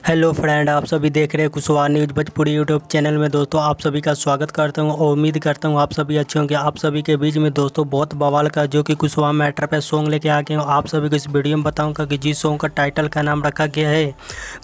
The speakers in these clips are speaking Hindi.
हेलो फ्रेंड, आप सभी देख रहे हैं Kushwaha news Bhojpuri YouTube channel में। दोस्तों आप सभी का स्वागत करता हूं और उम्मीद करता हूं आप सभी अच्छे होंगे। आप सभी के बीच में दोस्तों बहुत बवाल का जो कि कुशवाहा मैटर पे सॉन्ग लेके आ गए हूं। आप सभी को इस वीडियो में बताऊंगा कि जिस सॉन्ग का टाइटल का नाम रखा गया है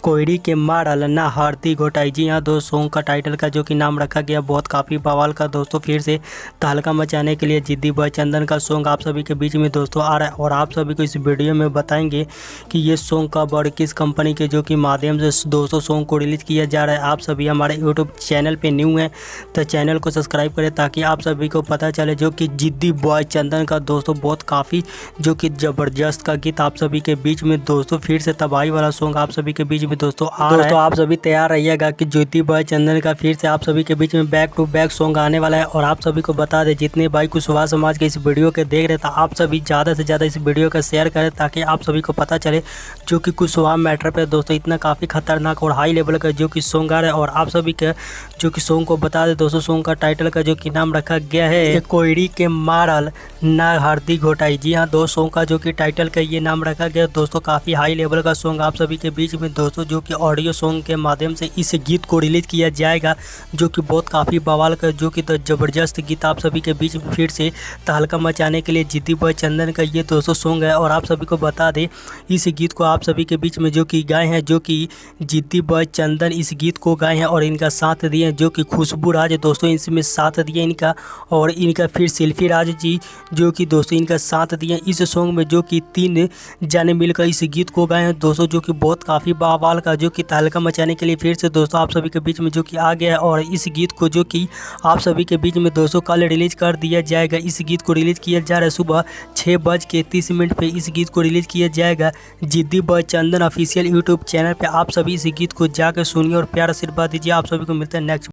कोयड़ी के मारल ना हारती घोटाई। जी हाँ, दो सॉन्ग का टाइटल का जो कि नाम रखा गया बहुत काफ़ी बवाल का दोस्तों, फिर से तहलका मचाने के लिए जिद्दी बॉय चंदन का सॉन्ग आप सभी के बीच में दोस्तों आ रहा है। और आप सभी को इस वीडियो में बताएंगे कि ये सॉन्ग कब और किस कंपनी के जो कि माध्यम से दोस्तों सॉन्ग को रिलीज़ किया जा रहा है। आप सभी हमारे यूट्यूब चैनल पे न्यू हैं तो चैनल को सब्सक्राइब करें ताकि आप सभी को पता चले जो कि जिद्दी बॉय चंदन का दोस्तों बहुत काफ़ी जो कि ज़बरदस्त का गीत आप सभी के बीच में दोस्तों, फिर से तबाही वाला सॉन्ग आप सभी के बीच में दोस्तों आ रहा है। आप सभी तैयार रहिएगा कि जिद्दी बॉय चंदन का फिर से आप सभी के बीच में बैक टू बैक सॉन्ग आने वाला है। और आप सभी को बता दें, जितने भाई कुशवाहा समाज के इस वीडियो के देख रहे थे, आप सभी ज़्यादा से ज़्यादा इस वीडियो का शेयर करें ताकि आप सभी को पता चले जो कि कुशवाहा मैटर पर दोस्तों इतना काफ़ी खतरनाक और हाई लेवल का जो कि सॉन्ग आ रहा है। और आप सभी के जो कि सॉन्ग को बता दें दोस्तों, सॉन्ग का टाइटल का जो कि नाम रखा गया है कोयड़ी के मारल ना हारती घोटाई। जी हाँ, दो सॉन्ग का जो कि टाइटल का ये नाम रखा गया दोस्तों, काफ़ी हाई लेवल का सॉन्ग आप सभी के बीच में दोस्तों जो कि ऑडियो सॉन्ग के माध्यम से इस गीत को रिलीज़ किया जाएगा जो कि बहुत काफ़ी बवाल का जो कि ज़बरदस्त गीत आप सभी के बीच में फिर से तहलका मचाने के लिए जिद्दी बॉय चंदन का ये दोस्तों सॉन्ग है। और आप सभी को बता दें, इस गीत को आप सभी के बीच में जो कि गाए हैं जो कि जिद्दी बॉय चंदन इस गीत को गाए हैं और इनका साथ दिए जो कि खुशबू राज दोस्तों, इसमें साथ दिए इनका। और इनका फिर सेल्फी राज जी जो कि दोस्तों इनका साथ दिए इस सॉन्ग में जो कि 3 जाने मिलकर इस गीत को गाए हैं दोस्तों, जो कि बहुत काफ़ी बवाल का जो कि तहलका मचाने के लिए फिर से दोस्तों आप सभी के बीच में जो कि आ गया है। और इस गीत को जो कि आप सभी के बीच में दोस्तों कल रिलीज़ कर दिया जाएगा। इस गीत को रिलीज़ किया जा रहा है सुबह 6:30 पे इस गीत को रिलीज़ किया जाएगा जिद्दी बॉय चंदन ऑफिशियल यूट्यूब चैनल पे। आप सभी इस गीत को जाकर सुनिए और प्यार आशीर्वाद दीजिए। आप सभी को मिलता है नेक्स्ट